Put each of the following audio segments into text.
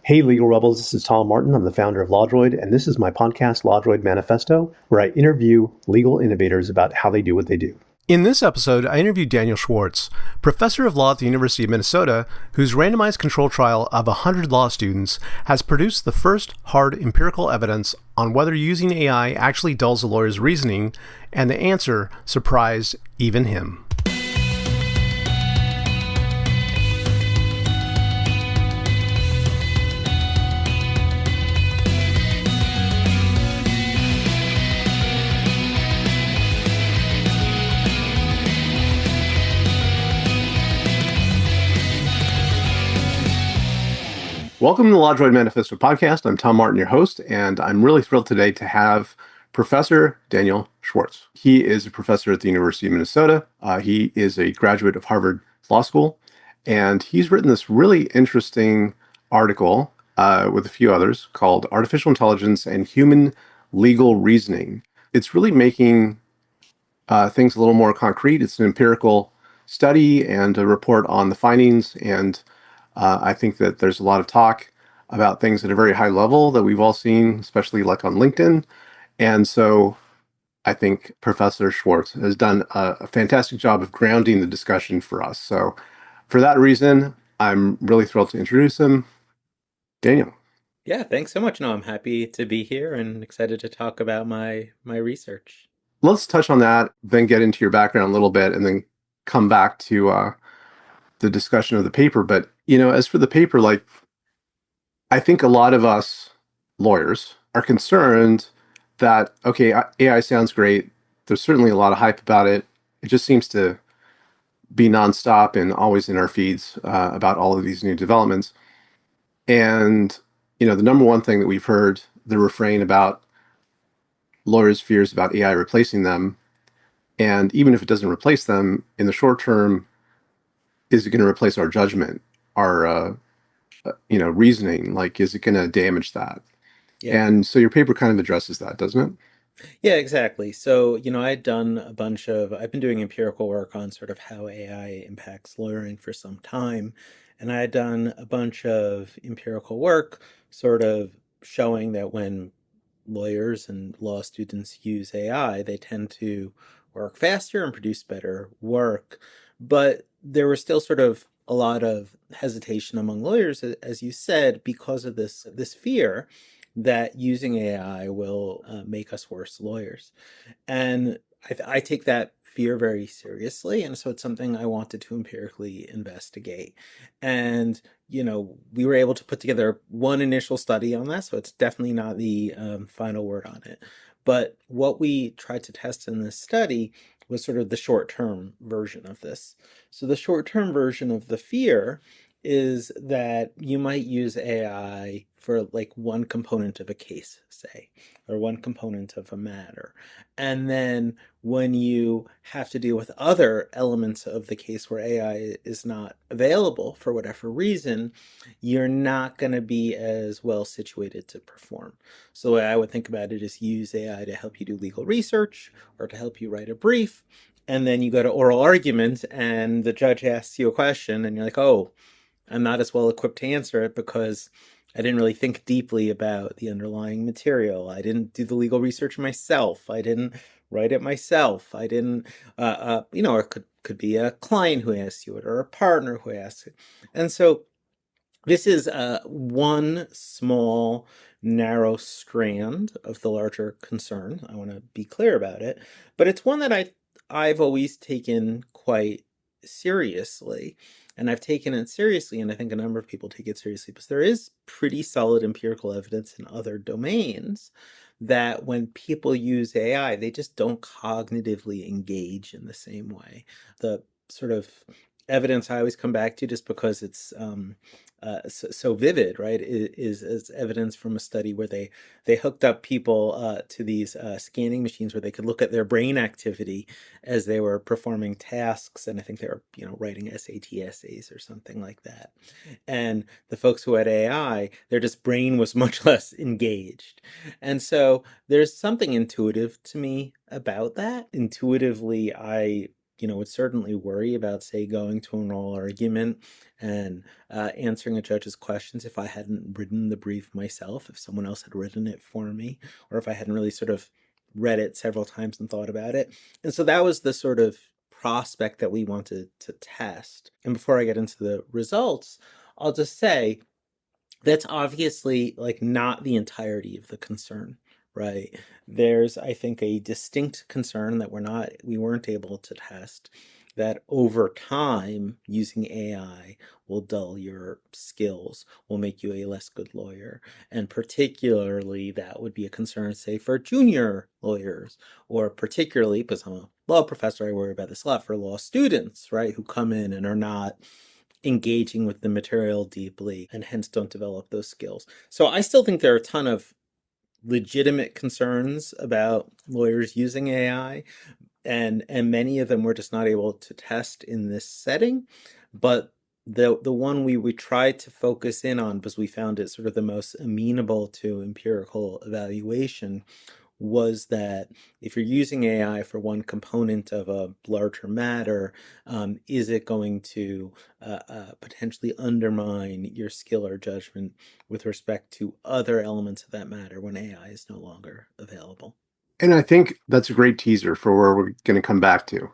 Hey, Legal Rebels, this is Tom Martin. I'm the founder of LawDroid, and this is my podcast, LawDroid Manifesto, where I interview legal innovators about how they do what they do. In this episode, I interviewed Daniel Schwarcz, professor of law at the University of Minnesota, whose randomized control trial of 100 law students has produced the first hard empirical evidence on whether using AI actually dulls a lawyer's reasoning, and the answer surprised even him. Welcome to the LawDroid Manifesto podcast. I'm Tom Martin, your host, and I'm really thrilled today to have Professor Daniel Schwarcz. He is a professor at the University of Minnesota. He is a graduate of Harvard Law School, and he's written this really interesting article with a few others called Artificial Intelligence and Human Legal Reasoning. It's really making things a little more concrete. It's an empirical study and a report on the findings, and I think that there's a lot of talk about things at a very high level that we've all seen, especially like on LinkedIn. And so I think Professor Schwarcz has done a fantastic job of grounding the discussion for us. So for that reason, I'm really thrilled to introduce him. Daniel. Yeah, thanks so much. No, I'm happy to be here and excited to talk about my research. Let's touch on that, then get into your background a little bit, and then come back to the discussion of the paper. But, as for the paper, I think a lot of us lawyers are concerned that, okay, AI sounds great. There's certainly a lot of hype about it. It just seems to be nonstop and always in our feeds about all of these new developments. And, the number one thing that we've heard, the refrain about lawyers' fears about AI replacing them. And even if it doesn't replace them in the short term, is it going to replace our judgment, our reasoning? Like, is it going to damage that? Yeah. And so your paper kind of addresses that, doesn't it? Yeah, exactly. So, I've been doing empirical work on sort of how AI impacts lawyering for some time. And I had done a bunch of empirical work sort of showing that when lawyers and law students use AI, they tend to work faster and produce better work. But there was still sort of a lot of hesitation among lawyers, as you said, because of this fear that using AI will make us worse lawyers. And I take that fear very seriously. And so it's something I wanted to empirically investigate. And, we were able to put together one initial study on that. So it's definitely not the final word on it. But what we tried to test in this study was sort of the short-term version of this. So the short-term version of the fear is that you might use AI for like one component of a case, say, or one component of a matter. And then when you have to deal with other elements of the case where AI is not available for whatever reason, you're not going to be as well situated to perform. So the way I would think about it is use AI to help you do legal research or to help you write a brief. And then you go to oral argument and the judge asks you a question and you're like, oh, I'm not as well equipped to answer it because I didn't really think deeply about the underlying material. I didn't do the legal research myself. I didn't write it myself. I didn't, or it could be a client who asks you it or a partner who asks it. And so this is one small, narrow strand of the larger concern. I want to be clear about it, but it's one that I've always taken quite seriously. And I've taken it seriously, and I think a number of people take it seriously, because there is pretty solid empirical evidence in other domains that when people use AI, they just don't cognitively engage in the same way. The sort of evidence I always come back to, just because it's so vivid, right, is evidence from a study where they hooked up people to these scanning machines where they could look at their brain activity as they were performing tasks, and I think they were writing SAT essays or something like that. And the folks who had AI, their just brain was much less engaged. And so there's something intuitive to me about that. Intuitively, I would certainly worry about, say, going to an oral argument and answering a judge's questions if I hadn't written the brief myself, if someone else had written it for me, or if I hadn't really sort of read it several times and thought about it. And so that was the sort of prospect that we wanted to test. And before I get into the results, I'll just say that's obviously like not the entirety of the concern, right? There's, I think, a distinct concern that we weren't able to test, that over time using AI will dull your skills, will make you a less good lawyer. And particularly that would be a concern, say, for junior lawyers, or particularly, because I'm a law professor, I worry about this a lot, for law students, right, who come in and are not engaging with the material deeply and hence don't develop those skills. So I still think there are a ton of legitimate concerns about lawyers using AI, and many of them we're just not able to test in this setting. But the one we tried to focus in on, because we found it sort of the most amenable to empirical evaluation, was that if you're using AI for one component of a larger matter, is it going to potentially undermine your skill or judgment with respect to other elements of that matter when AI is no longer available? And I think that's a great teaser for where we're going to come back to,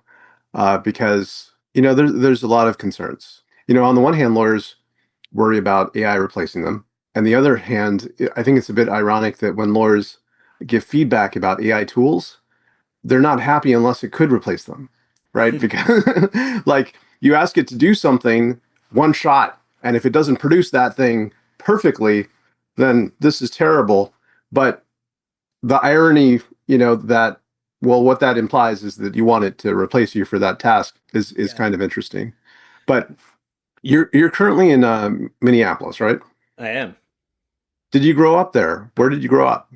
because there's a lot of concerns. On the one hand, lawyers worry about AI replacing them, and the other hand, I think it's a bit ironic that when lawyers give feedback about AI tools, they're not happy unless it could replace them, right? Because like you ask it to do something one shot, and if it doesn't produce that thing perfectly, then this is terrible. But the irony, that well, what that implies is that you want it to replace you for that task is Yeah, kind of interesting. But you're currently in Minneapolis, right? I am. Did you grow up there? Where did you grow up?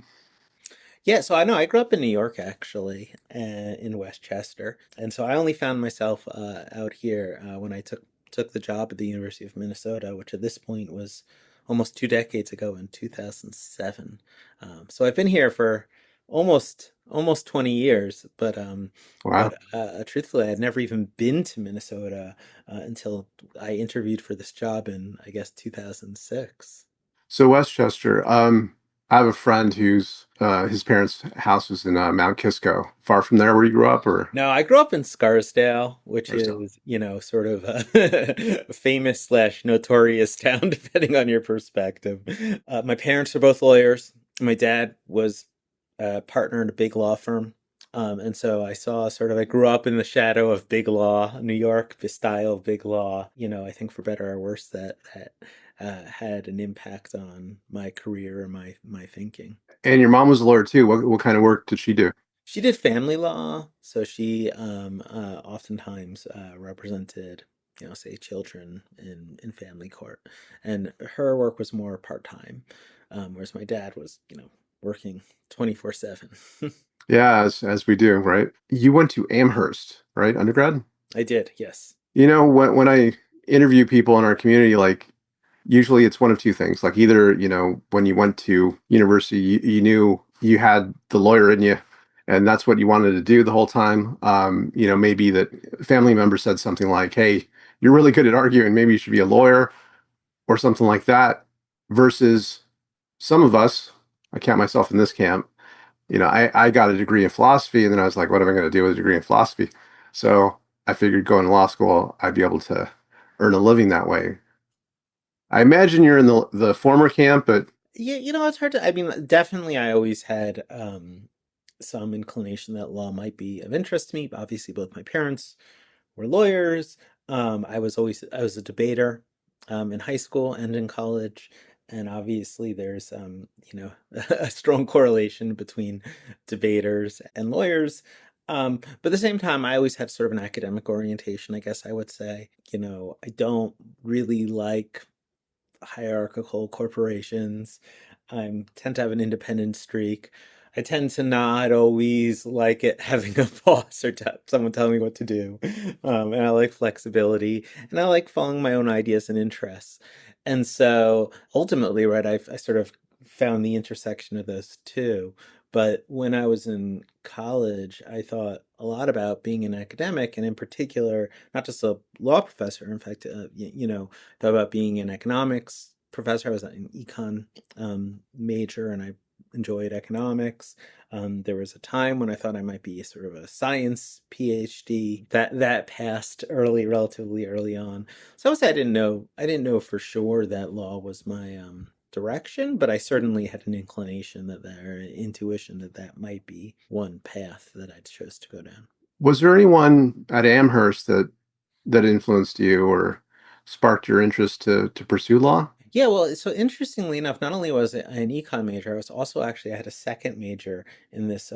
Yeah, so I know I grew up in New York actually, in Westchester, and so I only found myself out here when I took the job at the University of Minnesota, which at this point was almost 2 decades ago in 2007. So I've been here for almost 20 years, but Wow. truthfully, I'd never even been to Minnesota until I interviewed for this job in, I guess, 2006. So Westchester, I have a friend whose his parents' house was in Mount Kisco, far from there where you grew up, or No, I grew up in Scarsdale, which or still? is, sort of a famous slash notorious town, depending on your perspective. My parents are both lawyers. My dad was a partner in a big law firm. And so I grew up in the shadow of big law, New York, the style of big law. I think for better or worse, that had an impact on my career and my thinking. And your mom was a lawyer too. What kind of work did she do? She did family law, so she oftentimes represented, say children in family court, and her work was more part-time, whereas my dad was, working 24/7. Yeah, as we do, right? You went to Amherst, right, undergrad? I did, yes. When I interview people in our community, like usually it's one of two things. Like either, when you went to university, you knew you had the lawyer in you and that's what you wanted to do the whole time. Maybe that family member said something like, hey, you're really good at arguing. Maybe you should be a lawyer or something like that. Versus some of us, I count myself in this camp, I got a degree in philosophy and then I was like, what am I going to do with a degree in philosophy? So I figured going to law school, I'd be able to earn a living that way. I imagine you're in the former camp, but Yeah, it's hard to, I mean, definitely I always had some inclination that law might be of interest to me. Obviously, both my parents were lawyers. I was a debater in high school and in college, and obviously there's a strong correlation between debaters and lawyers. But at the same time, I always had sort of an academic orientation, I guess I would say. I don't really like hierarchical corporations. I tend to have an independent streak. I tend to not always like it having a boss or someone telling me what to do. And I like flexibility and I like following my own ideas and interests. And so ultimately, right, I sort of found the intersection of those two. But when I was in college, I thought a lot about being an academic, and in particular, not just a law professor. In fact, thought about being an economics professor. I was an econ major, and I enjoyed economics. There was a time when I thought I might be sort of a science PhD. That passed relatively early on. So I would say I didn't know for sure that law was my direction, but I certainly had an inclination or an intuition that that might be one path that I chose to go down. Was there anyone at Amherst that influenced you or sparked your interest to pursue law? Yeah, well, so interestingly enough, not only was I an econ major, I was also actually I had a second major in this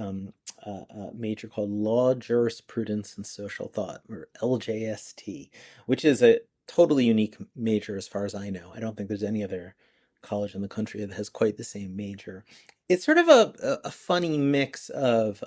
major called Law, Jurisprudence, and Social Thought, or LJST, which is a totally unique major as far as I know. I don't think there's any other college in the country that has quite the same major. It's sort of a funny mix of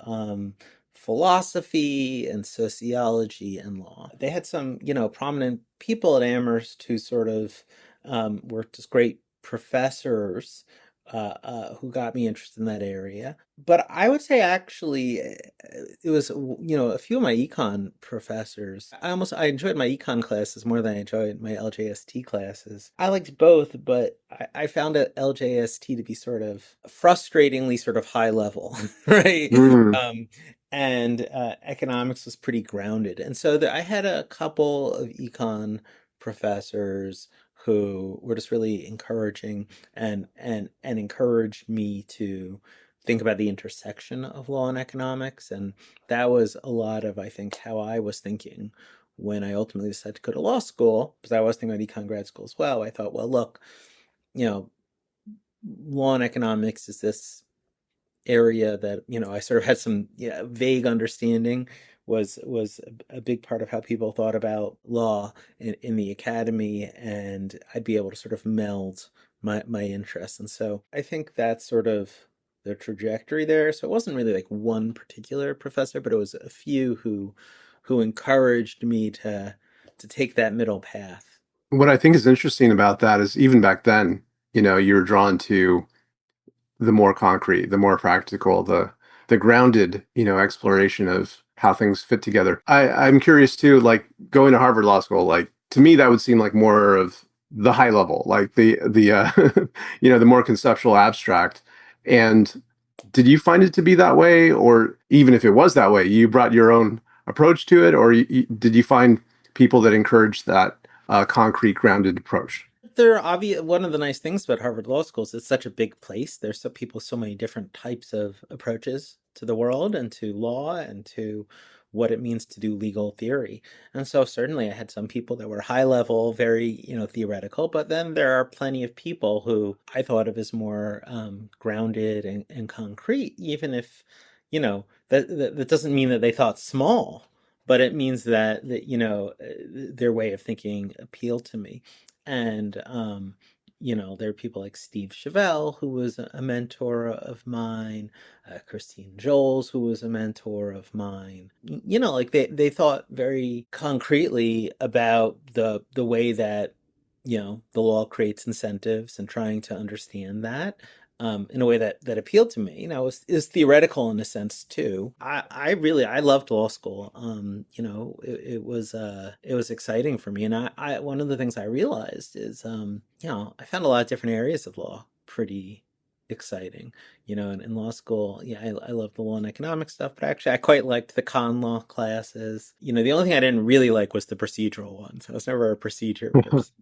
philosophy and sociology and law. They had some, prominent people at Amherst who sort of were just great professors who got me interested in that area. But I would say actually it was, a few of my econ professors. I enjoyed my econ classes more than I enjoyed my LJST classes. I liked both, but I found LJST to be sort of frustratingly sort of high level, right? Mm. Um, and economics was pretty grounded. And so I had a couple of econ professors who were just really encouraging and encouraged me to think about the intersection of law and economics. And that was a lot of, I think, how I was thinking when I ultimately decided to go to law school, because I was thinking about econ grad school as well. I thought, well, look, you know, law and economics is this area that I sort of had some vague understanding was a big part of how people thought about law in the academy, and I'd be able to sort of meld my interests. And so I think that's sort of the trajectory there. So it wasn't really like one particular professor, but it was a few who encouraged me to take that middle path. What I think is interesting about that is even back then, you were drawn to the more concrete, the more practical, the grounded, exploration of how things fit together. I'm curious too, like going to Harvard Law School, like to me that would seem like more of the high level, like the the more conceptual abstract. And did you find it to be that way, or even if it was that way, you brought your own approach to it, or did you find people that encouraged that concrete, grounded approach? They're obvious. One of the nice things about Harvard Law School is it's such a big place. There's so people, so many different types of approaches to the world and to law and to what it means to do legal theory. And so certainly I had some people that were high level, very, theoretical, but then there are plenty of people who I thought of as more grounded and concrete, even if, that doesn't mean that they thought small, but it means that their way of thinking appealed to me. And there are people like Steve Chevelle, who was a mentor of mine, Christine Joles, who was a mentor of mine. Like they thought very concretely about the way that the law creates incentives and trying to understand that. In a way that appealed to me, is theoretical in a sense too. I loved law school. It was exciting for me, and I one of the things I realized is I found a lot of different areas of law pretty exciting. In law school, yeah, I loved the law and economic stuff, but actually I quite liked the con law classes. The only thing I didn't really like was the procedural ones. I was never a procedure person.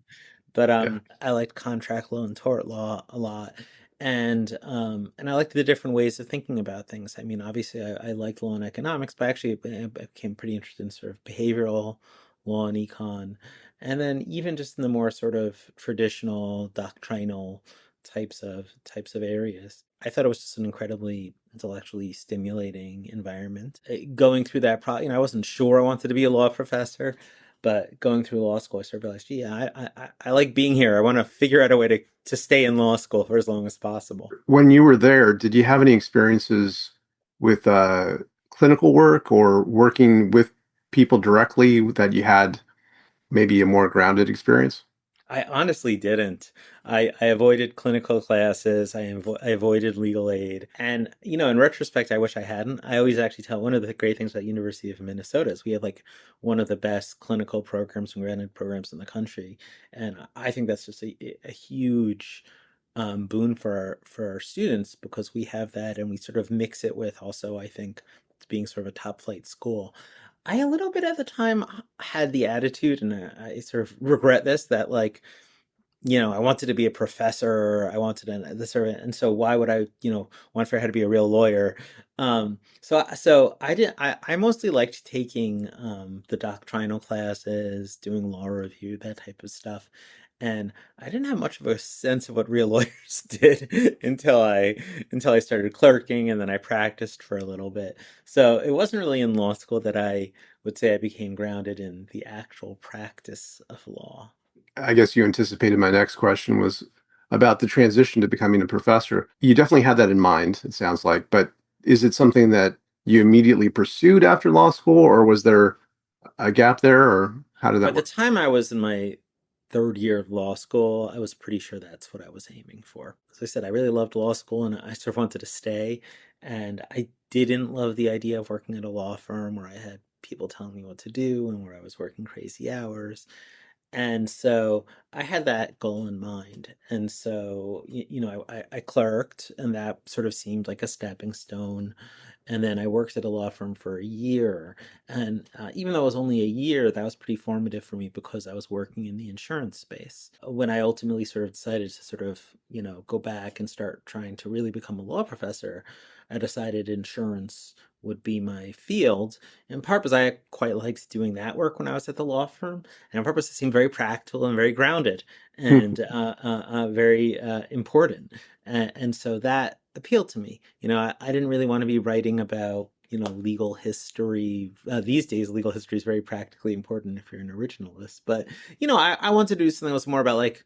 But Yeah. I liked contract law and tort law a lot. And I liked the different ways of thinking about things. I mean, obviously I liked law and economics, but actually I became pretty interested in sort of behavioral law and econ. And then even just in the more sort of traditional doctrinal types of areas. I thought it was just an incredibly intellectually stimulating environment. Going through that I wasn't sure I wanted to be a law professor, but going through law school, I sort of realized, gee, I like being here. I want to figure out a way to stay in law school for as long as possible. When you were there, did you have any experiences with clinical work or working with people directly that you had maybe a more grounded experience? I honestly didn't. I avoided clinical classes. I avoided legal aid. And, in retrospect, I wish I hadn't. I always actually tell one of the great things about University of Minnesota is we have like one of the best clinical programs and graduate programs in the country. And I think that's just a huge boon for our students because we have that and we sort of mix it with also, I think, being sort of a top flight school. I a little bit at the time had the attitude, and I sort of regret this, that like, I wanted to be a professor. I wanted to this or and so why would I, want for I had to be a real lawyer? So I did. I mostly liked taking the doctrinal classes, doing law review, that type of stuff. And I didn't have much of a sense of what real lawyers did until I started clerking, and then I practiced for a little bit. So it wasn't really in law school that I would say I became grounded in the actual practice of law. I guess you anticipated my next question was about the transition to becoming a professor. You definitely had that in mind, it sounds like, but is it something that you immediately pursued after law school, or was there a gap there, or how did By that the work? time I was in my third year of law school, I was pretty sure that's what I was aiming for. As I said, I really loved law school and I sort of wanted to stay. And I didn't love the idea of working at a law firm where I had people telling me what to do and where I was working crazy hours. And so I had that goal in mind. And so, I clerked, and that sort of seemed like a stepping stone. And then I worked at a law firm for a year. And even though it was only a year, that was pretty formative for me because I was working in the insurance space. When I ultimately sort of decided to sort of, go back and start trying to really become a law professor, I decided insurance would be my field, in part because I quite liked doing that work when I was at the law firm, and on purpose it seemed very practical and very grounded and very important. And so that appealed to me. I didn't really want to be writing about, legal history. These days, legal history is very practically important if you're an originalist. But, I wanted to do something that was more about like,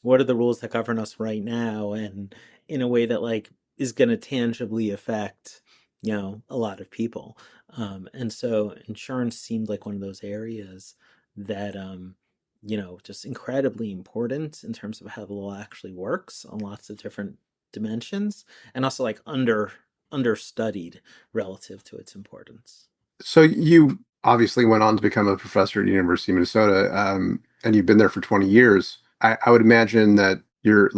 what are the rules that govern us right now? And in a way that like is going to tangibly affect, a lot of people. And so insurance seemed like one of those areas that, just incredibly important in terms of how the law actually works on lots of different dimensions, and also like understudied relative to its importance. So you obviously went on to become a professor at University of Minnesota, and you've been there for 20 years. I would imagine that your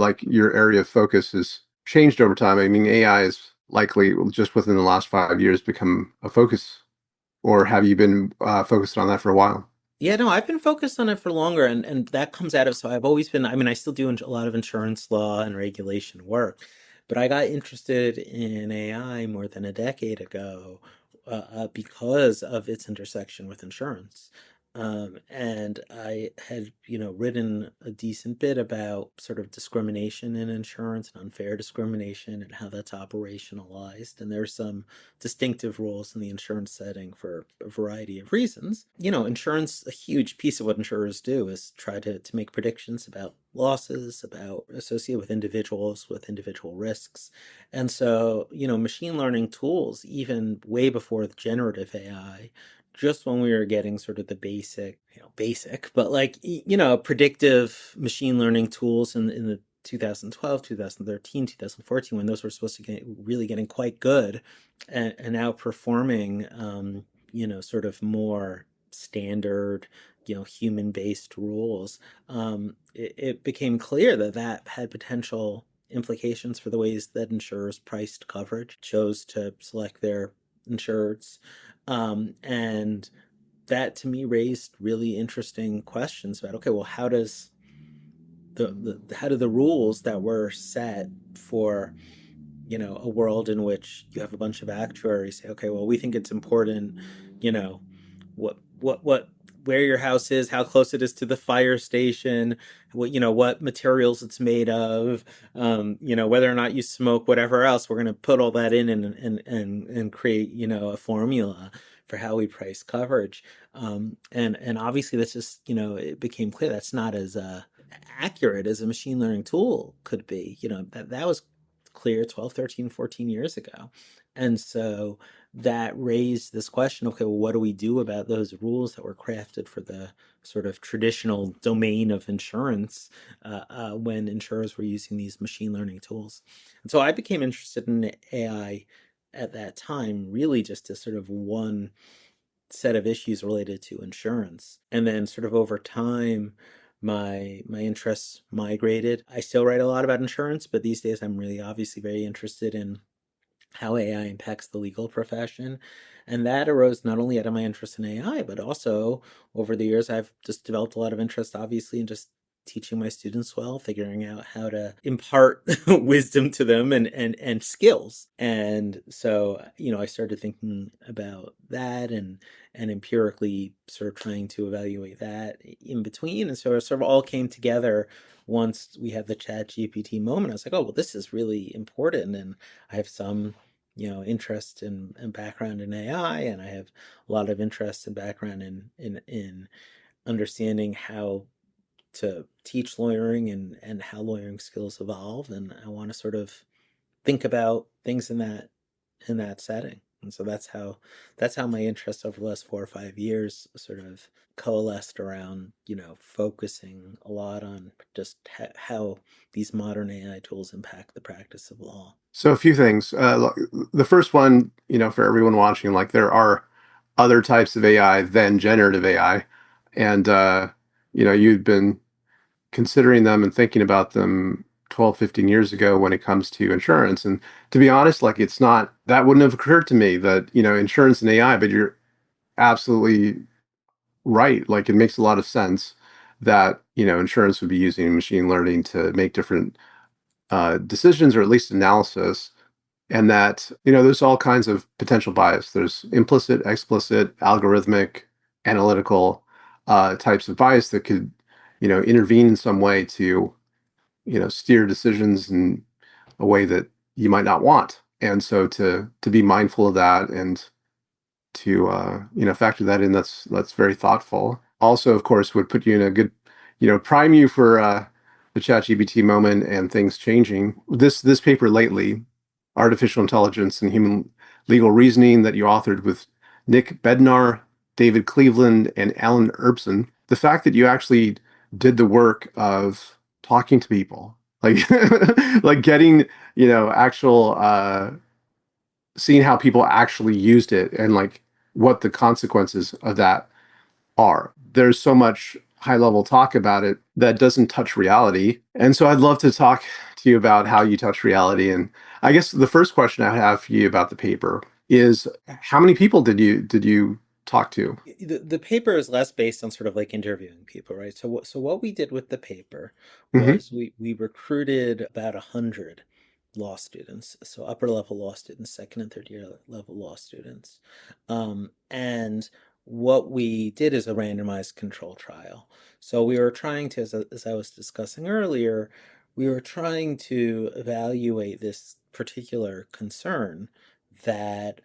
area of focus has changed over time. I mean, AI is likely just within the last 5 years become a focus, or have you been focused on that for a while? Yeah, no, I've been focused on it for longer, and that comes out of, so I've always been, I mean, I still do a lot of insurance law and regulation work, but I got interested in AI more than a decade ago because of its intersection with insurance. And I had, written a decent bit about sort of discrimination in insurance and unfair discrimination and how that's operationalized. And there's some distinctive roles in the insurance setting for a variety of reasons. Insurance, a huge piece of what insurers do is try to make predictions about losses, about associated with individuals, with individual risks. And so, machine learning tools, even way before the generative AI, just when we were getting sort of the basic, but like, predictive machine learning tools in the 2012, 2013, 2014, when those were supposed to get really getting quite good and outperforming, sort of more standard, human-based rules, it became clear that that had potential implications for the ways that insurers priced coverage, chose to select their insureds. And that to me raised really interesting questions about, okay, well, how does how do the rules that were set for, a world in which you have a bunch of actuaries say, okay, well, we think it's important, you know, what where your house is, how close it is to the fire station, what materials it's made of, whether or not you smoke, whatever else. We're going to put all that in and create, a formula for how we price coverage. And obviously that's just, it became clear that's not as accurate as a machine learning tool could be. That was clear 12, 13, 14 years ago. And so that raised this question, okay, well, what do we do about those rules that were crafted for the sort of traditional domain of insurance when insurers were using these machine learning tools? And so I became interested in AI at that time, really just as sort of one set of issues related to insurance. And then sort of over time, my interests migrated. I still write a lot about insurance, but these days I'm really obviously very interested in how AI impacts the legal profession. And that arose not only out of my interest in AI, but also over the years, I've just developed a lot of interest, obviously, in just teaching my students well, figuring out how to impart wisdom to them and skills. And so, I started thinking about that and empirically sort of trying to evaluate that in between. And so it sort of all came together once we had the Chat GPT moment. I was like, oh, well, this is really important. And I have some interest and background in AI, and I have a lot of interest and background in understanding how to teach lawyering and how lawyering skills evolve. And I want to sort of think about things in that setting. And so that's how my interest over the last 4 or 5 years sort of coalesced around, focusing a lot on just how these modern AI tools impact the practice of law. So a few things. The first one, for everyone watching, like there are other types of AI than generative AI, and you've been considering them and thinking about them 12, 15 years ago when it comes to insurance. And to be honest, like it's not that wouldn't have occurred to me that, insurance and AI, but you're absolutely right. Like it makes a lot of sense that, insurance would be using machine learning to make different decisions or at least analysis. And that, there's all kinds of potential bias. There's implicit, explicit, algorithmic, analytical types of bias that could, intervene in some way to, steer decisions in a way that you might not want. And so to be mindful of that and to factor that in, that's very thoughtful. Also, of course, would put you in a good, prime you for the ChatGPT moment and things changing. This paper lately, Artificial Intelligence and Human Legal Reasoning, that you authored with Nick Bednar, David Cleveland, and Alan Erbsen. The fact that you actually did the work of talking to people, like like getting actual seeing how people actually used it and like what the consequences of that are. There's so much high level talk about it that doesn't touch reality. And so I'd love to talk to you about how you touch reality. And I guess the first question I have for you about the paper is how many people did you talk to? The paper is less based on sort of like interviewing people, right? So what we did with the paper Hmm. was we recruited about 100 law students, so upper level law students, second and third year level law students. And what we did is a randomized control trial. So we were trying to, as I was discussing earlier, we were trying to evaluate this particular concern that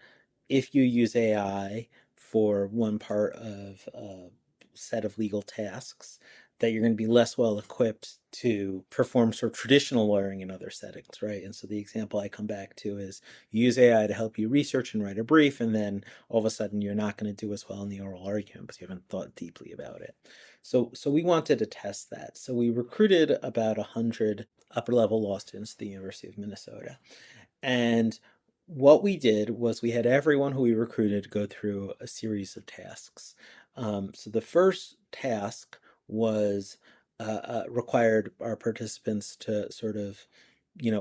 if you use AI for one part of a set of legal tasks, that you're going to be less well equipped to perform sort of traditional lawyering in other settings, right? And so the example I come back to is you use AI to help you research and write a brief, and then all of a sudden you're not going to do as well in the oral argument because you haven't thought deeply about it. So we wanted to test that. So we recruited about 100 upper level law students at the University of Minnesota. And what we did was we had everyone who we recruited go through a series of tasks. So the first task was required our participants to sort of,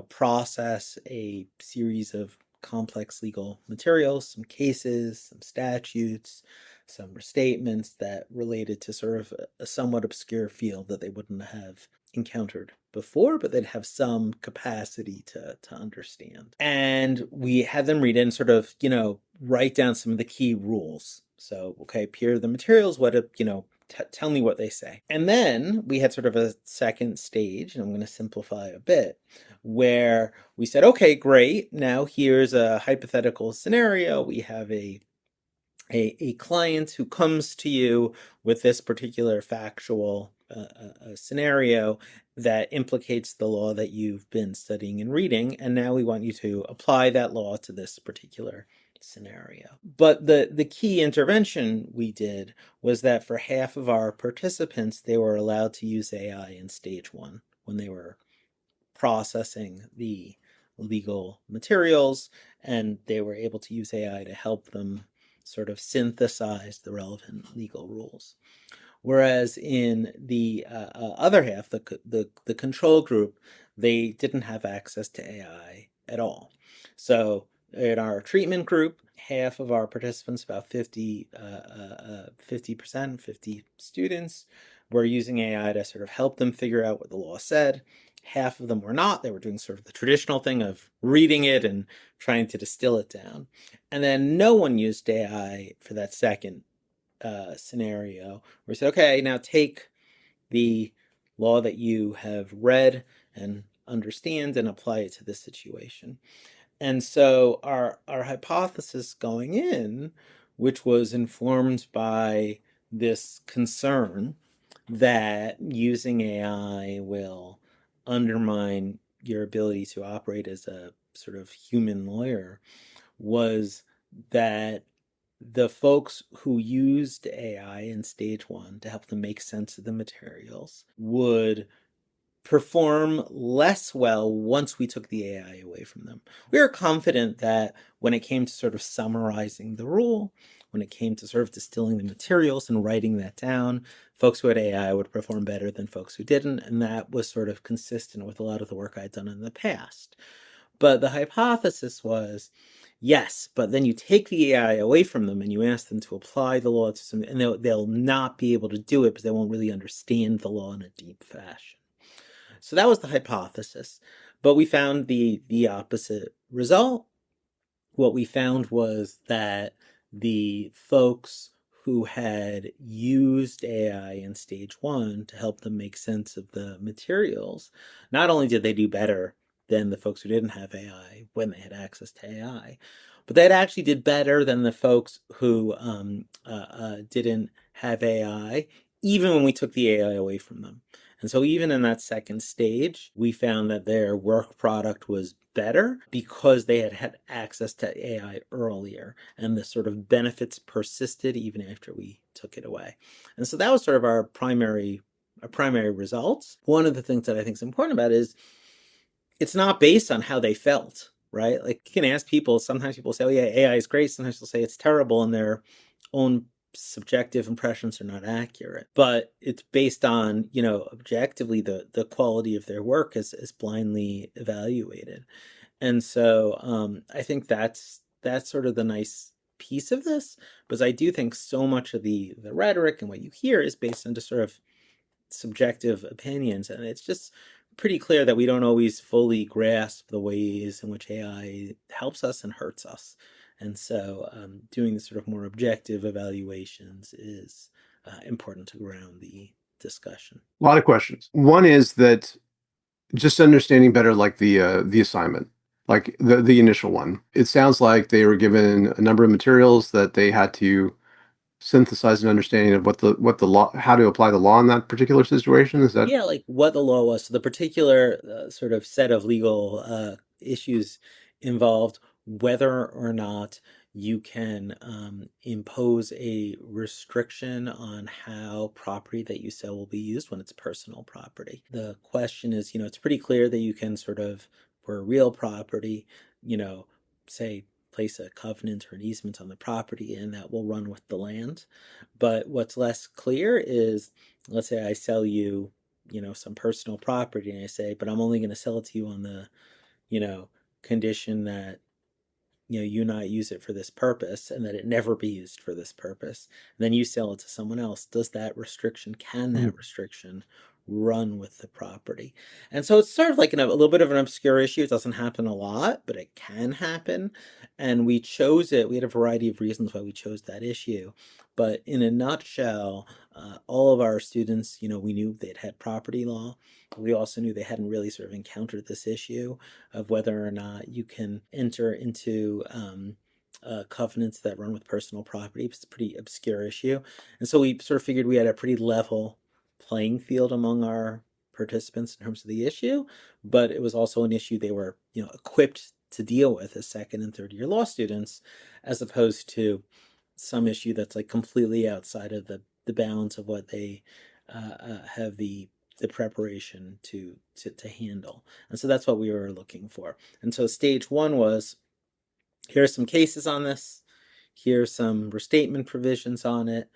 process a series of complex legal materials, some cases, some statutes, some restatements that related to sort of a somewhat obscure field that they wouldn't have encountered before, but they'd have some capacity to understand. And we had them read in sort of, write down some of the key rules. So, okay, here are the materials. Tell me what they say. And then we had sort of a second stage, and I'm going to simplify a bit, where we said, okay, great. Now here's a hypothetical scenario. We have a client who comes to you with this particular factual a scenario that implicates the law that you've been studying and reading, and now we want you to apply that law to this particular scenario. But the key intervention we did was that for half of our participants, they were allowed to use AI in stage one when they were processing the legal materials, and they were able to use AI to help them sort of synthesize the relevant legal rules. Whereas in the other half, the control group, they didn't have access to AI at all. So in our treatment group, half of our participants, about 50%, 50 students, were using AI to sort of help them figure out what the law said. Half of them were not. They were doing sort of the traditional thing of reading it and trying to distill it down. And then no one used AI for that second scenario where we said, okay, now take the law that you have read and understand and apply it to this situation. And so our hypothesis going in, which was informed by this concern that using AI will undermine your ability to operate as a sort of human lawyer, was that the folks who used AI in stage one to help them make sense of the materials would perform less well once we took the AI away from them. We were confident that when it came to sort of summarizing the rule, when it came to sort of distilling the materials and writing that down, folks who had AI would perform better than folks who didn't, and that was sort of consistent with a lot of the work I'd done in the past. But the hypothesis was, yes, but then you take the AI away from them and you ask them to apply the law to some, and they'll not be able to do it because they won't really understand the law in a deep fashion. So that was the hypothesis. But we found the opposite result. What we found was that the folks who had used AI in stage one to help them make sense of the materials, not only did they do better than the folks who didn't have AI when they had access to AI, but they actually did better than the folks who didn't have AI, even when we took the AI away from them. And so even in that second stage, we found that their work product was better because they had had access to AI earlier, and the sort of benefits persisted even after we took it away. And so that was sort of our primary results. One of the things that I think is important about it is it's not based on how they felt, right? Like you can ask people, sometimes people say, oh yeah, AI is great. Sometimes they'll say it's terrible, and their own subjective impressions are not accurate. But it's based on, objectively the quality of their work is blindly evaluated. And so I think that's sort of the nice piece of this, because I do think so much of the rhetoric and what you hear is based on just sort of subjective opinions, and it's just pretty clear that we don't always fully grasp the ways in which AI helps us and hurts us. And so doing the sort of more objective evaluations is important to ground the discussion. A lot of questions. One is that just understanding better, like the assignment, like the initial one. It sounds like they were given a number of materials that they had to synthesize an understanding of what the law, how to apply the law in that particular situation. Is that? Yeah, like what the law was. So the particular sort of set of legal issues involved whether or not you can impose a restriction on how property that you sell will be used when it's personal property. The question is, it's pretty clear that you can sort of, for real property, say, place a covenant or an easement on the property and that will run with the land. But what's less clear is, let's say I sell you, some personal property, and I say, but I'm only going to sell it to you on the, condition that, you not use it for this purpose and that it never be used for this purpose. And then you sell it to someone else. Can that restriction run with the property? And so it's sort of like a little bit of an obscure issue. It doesn't happen a lot, but it can happen. And we chose it. We had a variety of reasons why we chose that issue. But in a nutshell, all of our students, we knew they'd had property law. We also knew they hadn't really sort of encountered this issue of whether or not you can enter into covenants that run with personal property. It's a pretty obscure issue. And so we sort of figured we had a pretty level playing field among our participants in terms of the issue, but it was also an issue they were, equipped to deal with as second and third year law students, as opposed to some issue that's like completely outside of the bounds of what they have the preparation to handle. And so that's what we were looking for. And so stage one was, here are some cases on this. Here's some restatement provisions on it.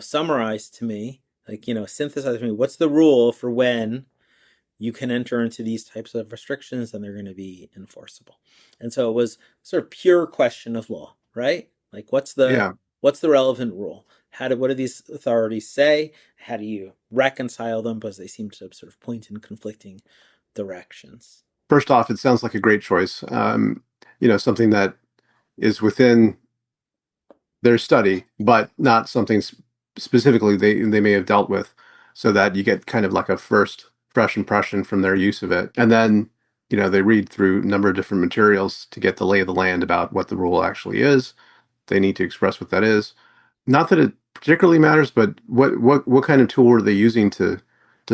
Summarize to me, like, synthesize to me, what's the rule for when you can enter into these types of restrictions and they're going to be enforceable. And so it was sort of pure question of law, right? Like, Yeah. what's the relevant rule? What do these authorities say? How do you reconcile them? Because they seem to sort of point in conflicting directions. First off, it sounds like a great choice. Something that is within their study, but not something specifically they may have dealt with, so that you get kind of like a first fresh impression from their use of it. And then, they read through a number of different materials to get the lay of the land about what the rule actually is. They need to express what that is. Not that it particularly matters, but what kind of tool were they using to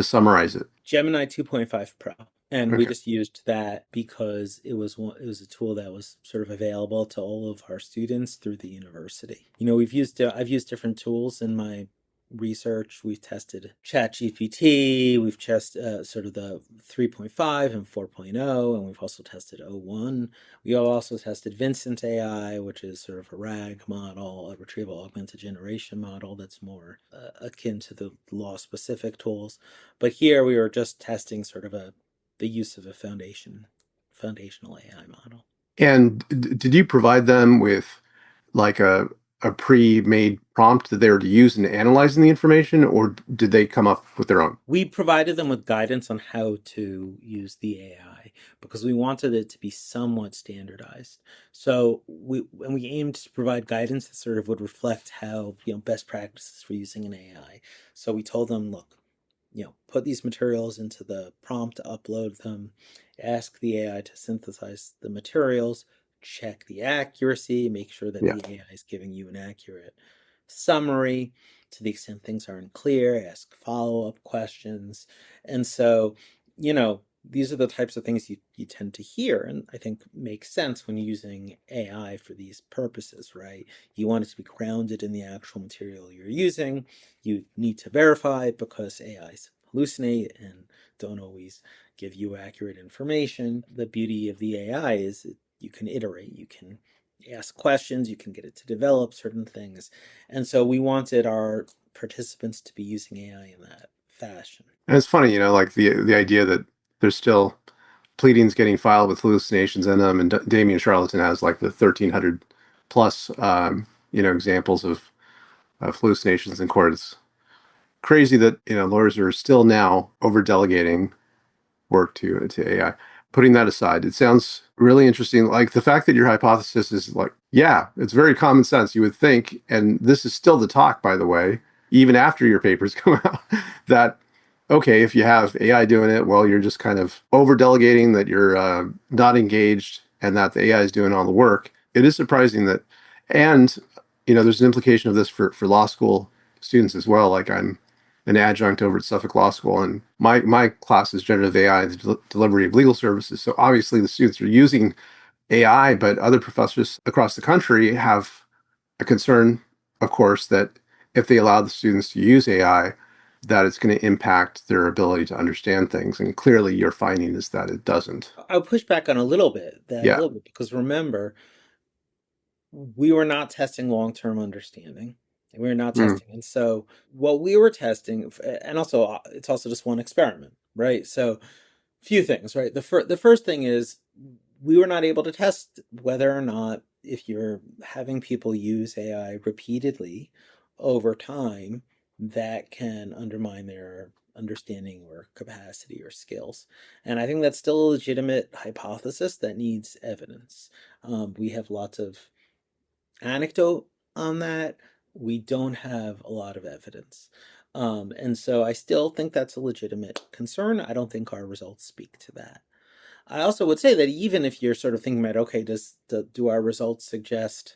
summarize it? Gemini 2.5 Pro. And we Okay. just used that because it was a tool that was sort of available to all of our students through the university. I've used different tools in my research. We've tested ChatGPT, we've tested sort of the 3.5 and 4.0, and we've also tested O1. We also tested Vincent AI, which is sort of a RAG model, a retrieval augmented generation model that's more akin to the law-specific tools. But here we were just testing sort of the use of a foundational AI model. And did you provide them with like a pre-made prompt that they were to use in analyzing the information, or did they come up with their own? We provided them with guidance on how to use the AI because we wanted it to be somewhat standardized. So we aimed to provide guidance that sort of would reflect how, best practices for using an AI. So we told them, look, put these materials into the prompt, upload them, ask the AI to synthesize the materials, check the accuracy, make sure that Yeah. the AI is giving you an accurate summary. To the extent things aren't clear, ask follow-up questions. And so, these are the types of things you tend to hear, and I think makes sense when you're using AI for these purposes, right? You want it to be grounded in the actual material you're using. You need to verify it because AIs hallucinate and don't always give you accurate information. The beauty of the AI is that you can iterate, you can ask questions, you can get it to develop certain things. And so we wanted our participants to be using AI in that fashion. And it's funny, like the idea that there's still pleadings getting filed with hallucinations in them, and Damien Charlatan has like the 1,300 plus, examples of hallucinations in court. It's crazy that lawyers are still now over delegating work to AI. Putting that aside, it sounds really interesting. Like the fact that your hypothesis is like, yeah, it's very common sense. You would think, and this is still the talk, by the way, even after your papers come out, that okay, if you have AI doing it, well, you're just kind of over delegating, that you're not engaged, and that the AI is doing all the work. It is surprising that, and there's an implication of this for law school students as well. Like I'm an adjunct over at Suffolk Law School, and my class is generative AI, the delivery of legal services. So obviously the students are using AI, but other professors across the country have a concern, of course, that if they allow the students to use AI, that it's going to impact their ability to understand things. And clearly your finding is that it doesn't. I'll push back on a Yeah. little bit, because remember, we were not testing long-term understanding. We were not Mm. testing. And so what we were testing, and also it's also just one experiment, right? So few things, right? The first thing is we were not able to test whether or not, if you're having people use AI repeatedly over time, that can undermine their understanding or capacity or skills. And I think that's still a legitimate hypothesis that needs evidence. We have lots of anecdote on that. We don't have a lot of evidence. And so I still think that's a legitimate concern. I don't think our results speak to that. I also would say that even if you're sort of thinking about, okay, do our results suggest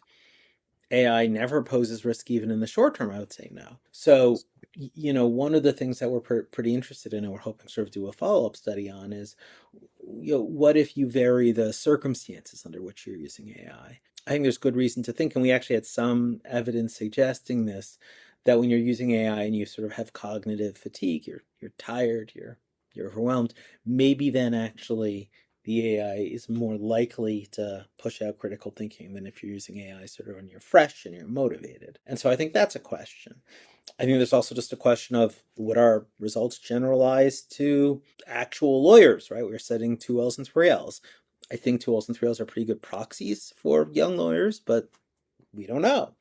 AI never poses risk even in the short term? I would say no. So one of the things that we're pretty interested in and we're hoping to sort of do a follow-up study on is, what if you vary the circumstances under which you're using AI? I think there's good reason to think, and we actually had some evidence suggesting this, that when you're using AI and you sort of have cognitive fatigue, you're tired, you're overwhelmed, maybe then actually the AI is more likely to push out critical thinking than if you're using AI sort of when you're fresh and you're motivated. And so I think that's a question. I think there's also just a question of, would our results generalize to actual lawyers, right? We're setting 2Ls and 3Ls. I think 2Ls and 3Ls are pretty good proxies for young lawyers, but we don't know.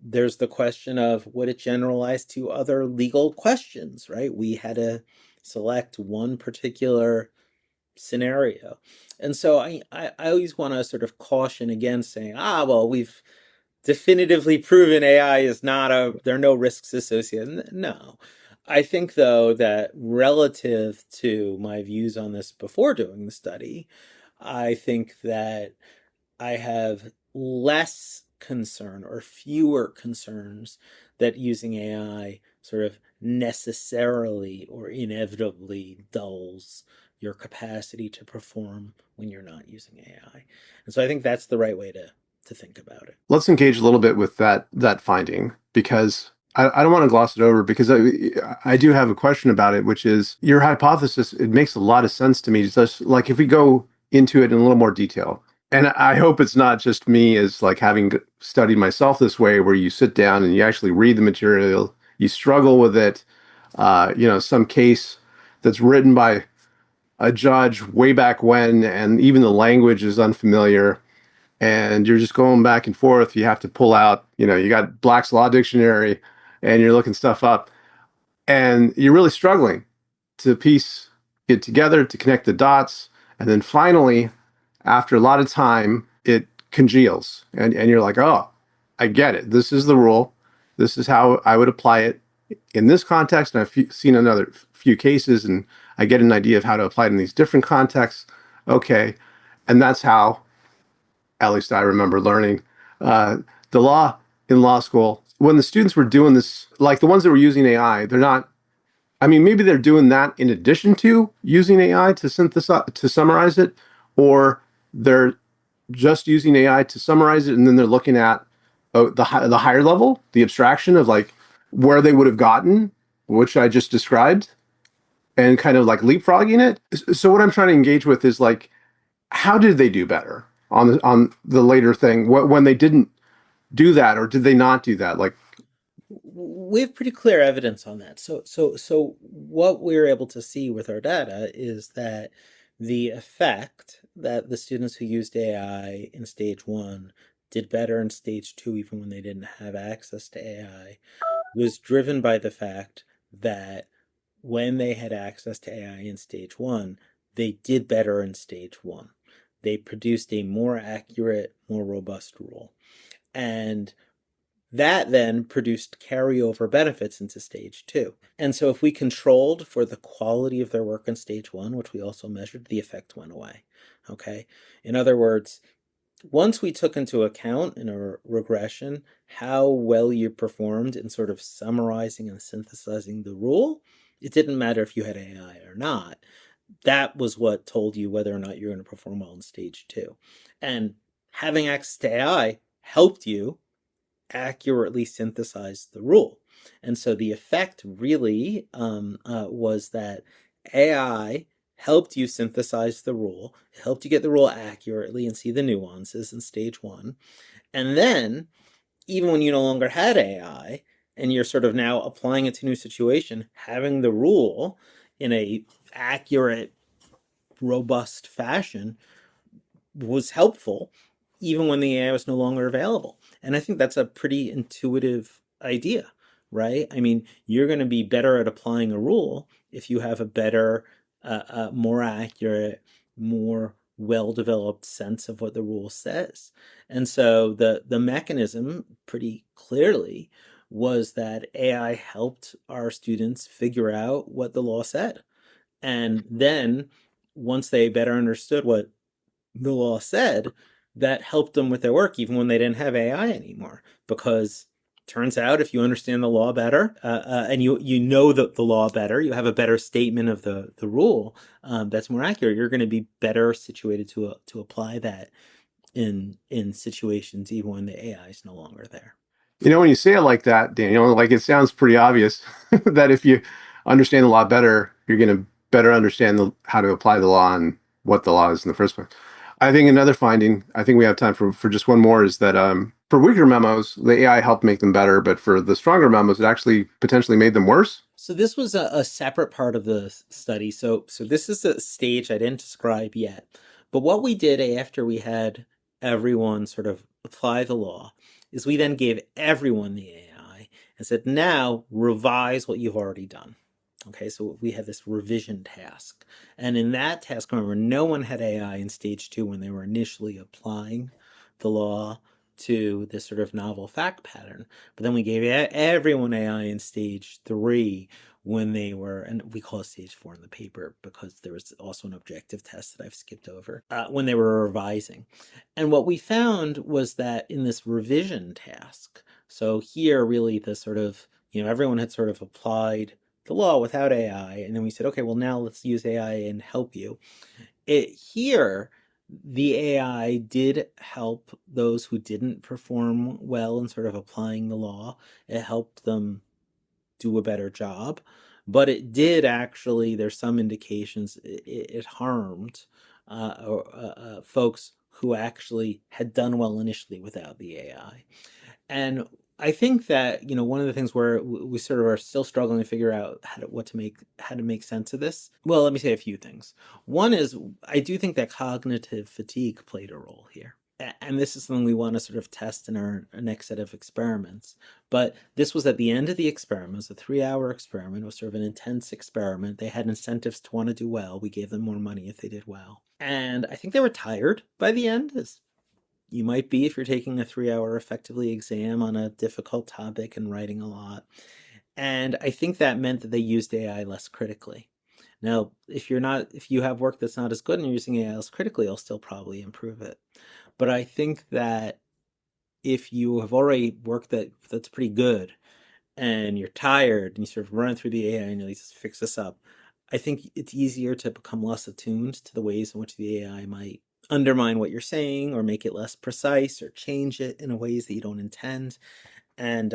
There's the question of, would it generalize to other legal questions, right? We had to select one particular scenario. And so I always want to sort of caution against saying, well, we've definitively proven AI is not there are no risks associated. No. I think, though, that relative to my views on this before doing the study, I think that I have less concern or fewer concerns that using AI sort of necessarily or inevitably dulls your capacity to perform when you're not using AI. And so I think that's the right way to think about it. Let's engage a little bit with that finding, because I don't want to gloss it over, because I do have a question about it, which is your hypothesis. It makes a lot of sense to me. Just like if we go into it in a little more detail, and I hope it's not just me as like having studied myself this way, where you sit down and you actually read the material, you struggle with it, some case that's written by a judge way back when, and even the language is unfamiliar, and you're just going back and forth. You have to pull out, you got Black's Law Dictionary and you're looking stuff up, and you're really struggling to piece it together, to connect the dots. And then finally, after a lot of time, it congeals, and you're like, oh, I get it. This is the rule. This is how I would apply it in this context. And I've seen another few cases, and I get an idea of how to apply it in these different contexts. Okay. And that's how, at least I remember learning the law in law school. When the students were doing this, like the ones that were using AI, they're not, I mean, maybe they're doing that in addition to using AI to synthesize, to summarize it, or they're just using AI to summarize it, and then they're looking at the higher level, the abstraction of like where they would have gotten, which I just described, and kind of like leapfrogging it. So what I'm trying to engage with is like, how did they do better on the later thing when they didn't do that, or did they not do that? Like, we have pretty clear evidence on that. So what we're able to see with our data is that the effect that the students who used AI in stage 1 did better in stage 2, even when they didn't have access to AI, was driven by the fact that when they had access to AI in stage 1, they did better in stage 1. They produced a more accurate, more robust rule. And that then produced carryover benefits into stage 2. And so if we controlled for the quality of their work in stage 1, which we also measured, the effect went away. Okay? In other words, once we took into account in a regression how well you performed in sort of summarizing and synthesizing the rule, it didn't matter if you had AI or not. That was what told you whether or not you're going to perform well in stage 2. And having access to AI helped you accurately synthesize the rule. And so the effect really was that AI helped you synthesize the rule, it helped you get the rule accurately and see the nuances in stage 1. And then, even when you no longer had AI, and you're sort of now applying it to a new situation, having the rule in a accurate, robust fashion was helpful, even when the AI was no longer available. And I think that's a pretty intuitive idea, right? I mean, you're going to be better at applying a rule if you have a better, more accurate, more well-developed sense of what the rule says. And so the mechanism pretty clearly was that AI helped our students figure out what the law said. And then once they better understood what the law said, that helped them with their work even when they didn't have AI anymore, because Turns out, if you understand the law better, and you know the law better, you have a better statement of the rule that's more accurate. You're going to be better situated to apply that in situations even when the AI is no longer there. When you say it like that, Daniel, like it sounds pretty obvious that if you understand the law better, you're going to better understand how to apply the law and what the law is in the first place. I think another finding, I think we have time for just one more, is that for weaker memos, the AI helped make them better, but for the stronger memos, it actually potentially made them worse. So this was a separate part of the study. So this is a stage I didn't describe yet. But what we did after we had everyone sort of apply the law is we then gave everyone the AI and said, now revise what you've already done. Okay, so we had this revision task. And in that task, remember, no one had AI in stage 2 when they were initially applying the law to this sort of novel fact pattern. But then we gave everyone AI in stage 3 when they were, and we call it stage 4 in the paper because there was also an objective test that I've skipped over, when they were revising. And what we found was that in this revision task, so here really the sort of, everyone had sort of applied the law without AI, and then we said, okay, well now let's use AI and help you. Here, the AI did help those who didn't perform well in sort of applying the law. It helped them do a better job, but it did actually, there's some indications it harmed folks who actually had done well initially without the AI. And I think that, one of the things where we sort of are still struggling to figure out how to make sense of this. Well, let me say a few things. One is I do think that cognitive fatigue played a role here. And this is something we want to sort of test in our next set of experiments. But this was at the end of the experiment. It was a 3-hour experiment. It was sort of an intense experiment. They had incentives to want to do well. We gave them more money if they did well. And I think they were tired by the end, as you might be if you're taking a 3-hour effectively exam on a difficult topic and writing a lot. And I think that meant that they used AI less critically. Now, if you have work that's not as good and you're using AI less critically, it'll still probably improve it. But I think that if you have already worked that's pretty good and you're tired and you sort of run through the AI and you just fix this up, I think it's easier to become less attuned to the ways in which the AI might undermine what you're saying or make it less precise or change it in ways that you don't intend. And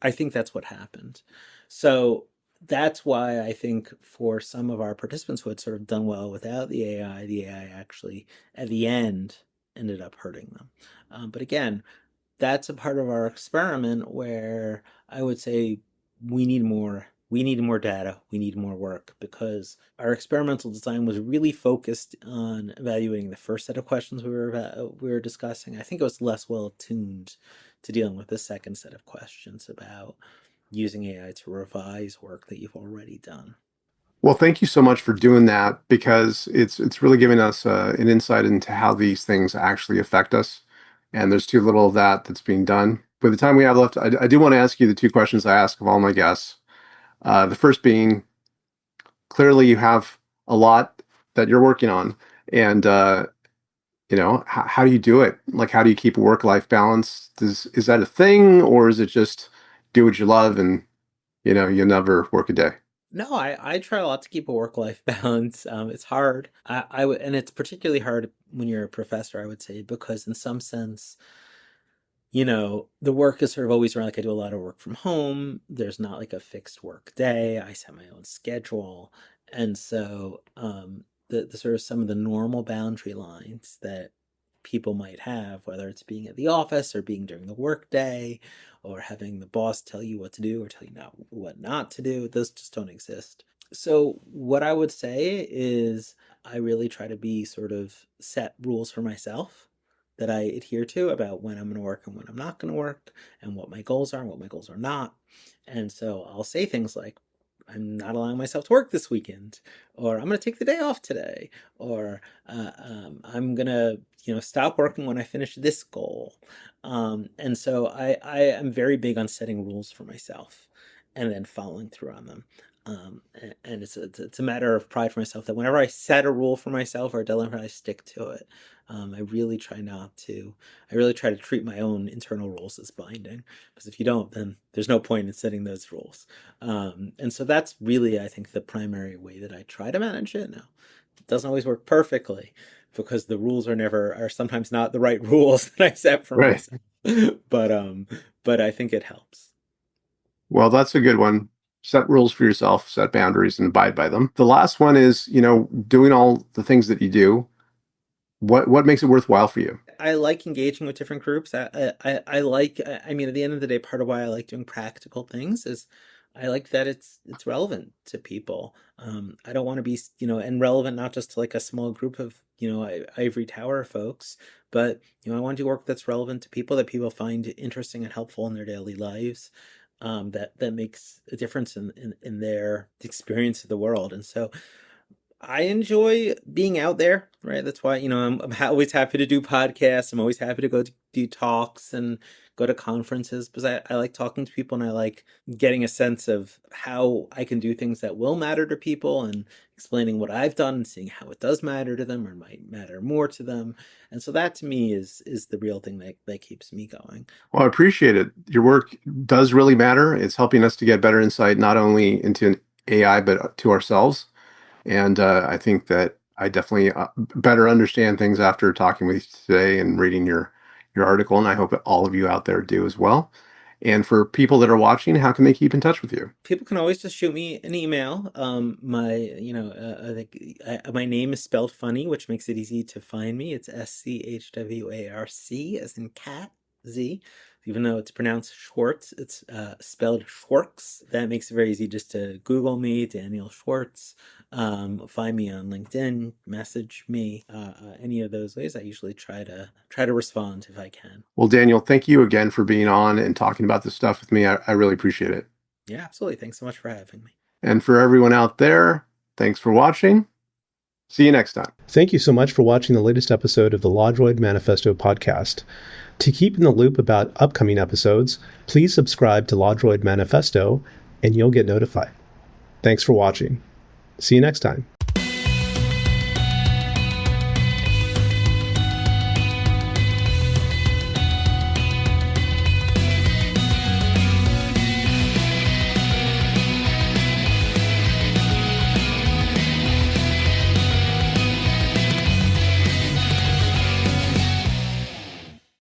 I think that's what happened. So that's why I think for some of our participants who had sort of done well without the AI actually at the end ended up hurting them. But again, that's a part of our experiment where I would say we need more data, we need more work, because our experimental design was really focused on evaluating the first set of questions we were discussing. I think it was less well attuned to dealing with the second set of questions about using AI to revise work that you've already done. Well, thank you so much for doing that, because it's really giving us an insight into how these things actually affect us. And there's too little of that that's being done. By the time we have left, I do want to ask you the two questions I ask of all my guests. The first being, clearly you have a lot that you're working on, and how do you do it? Like, how do you keep a work-life balance? Is that a thing, or is it just do what you love and you never work a day? No, I try a lot to keep a work-life balance. It's hard. And it's particularly hard when you're a professor, I would say, because in some sense, the work is sort of always around. Like I do a lot of work from home. There's not like a fixed work day. I set my own schedule. And so the sort of some of the normal boundary lines that people might have, whether it's being at the office or being during the work day or having the boss tell you what to do or tell you what not to do, those just don't exist. So what I would say is I really try to be sort of set rules for myself that I adhere to about when I'm going to work and when I'm not going to work, and what my goals are and what my goals are not. And so I'll say things like, I'm not allowing myself to work this weekend, or I'm going to take the day off today, or I'm going to, stop working when I finish this goal. And so I am very big on setting rules for myself and then following through on them. And it's a matter of pride for myself that whenever I set a rule for myself or a deadline, I stick to it. I really try not to. I really try to treat my own internal rules as binding, because if you don't, then there's no point in setting those rules. And so that's really, I think, the primary way that I try to manage it. Now, it doesn't always work perfectly because the rules are sometimes not the right rules that I set for Right. myself. But I think it helps. Well, that's a good one. Set rules for yourself, set boundaries, and abide by them. The last one is, doing all the things that you do. What makes it worthwhile for you? I like engaging with different groups. I like. I mean, at the end of the day, part of why I like doing practical things is I like that it's relevant to people. I don't want to be, and relevant not just to like a small group of, ivory tower folks, but I want to do work that's relevant to people that people find interesting and helpful in their daily lives. That makes a difference in their experience of the world. And so I enjoy being out there, right? That's why, I'm always happy to do podcasts. I'm always happy to go to do talks and go to conferences, because I like talking to people and I like getting a sense of how I can do things that will matter to people and explaining what I've done and seeing how it does matter to them or might matter more to them. And so that to me is the real thing that keeps me going. Well, I appreciate it. Your work does really matter. It's helping us to get better insight, not only into AI, but to ourselves. And I think that I definitely better understand things after talking with you today and reading your article. And I hope that all of you out there do as well. And for people that are watching, how can they keep in touch with you? People can always just shoot me an email. I think my name is spelled funny, which makes it easy to find me. It's Schwarc, as in cat, Z. Even though it's pronounced Schwartz, it's spelled Schwarcz. That makes it very easy just to Google me, Daniel Schwartz. Find me on LinkedIn, message me. Any of those ways, I usually try to respond if I can. Well, Daniel, thank you again for being on and talking about this stuff with me. I really appreciate it. Yeah, absolutely. Thanks so much for having me. And for everyone out there, thanks for watching. See you next time. Thank you so much for watching the latest episode of the LawDroid Manifesto podcast. To keep in the loop about upcoming episodes, please subscribe to LawDroid Manifesto and you'll get notified. Thanks for watching. See you next time.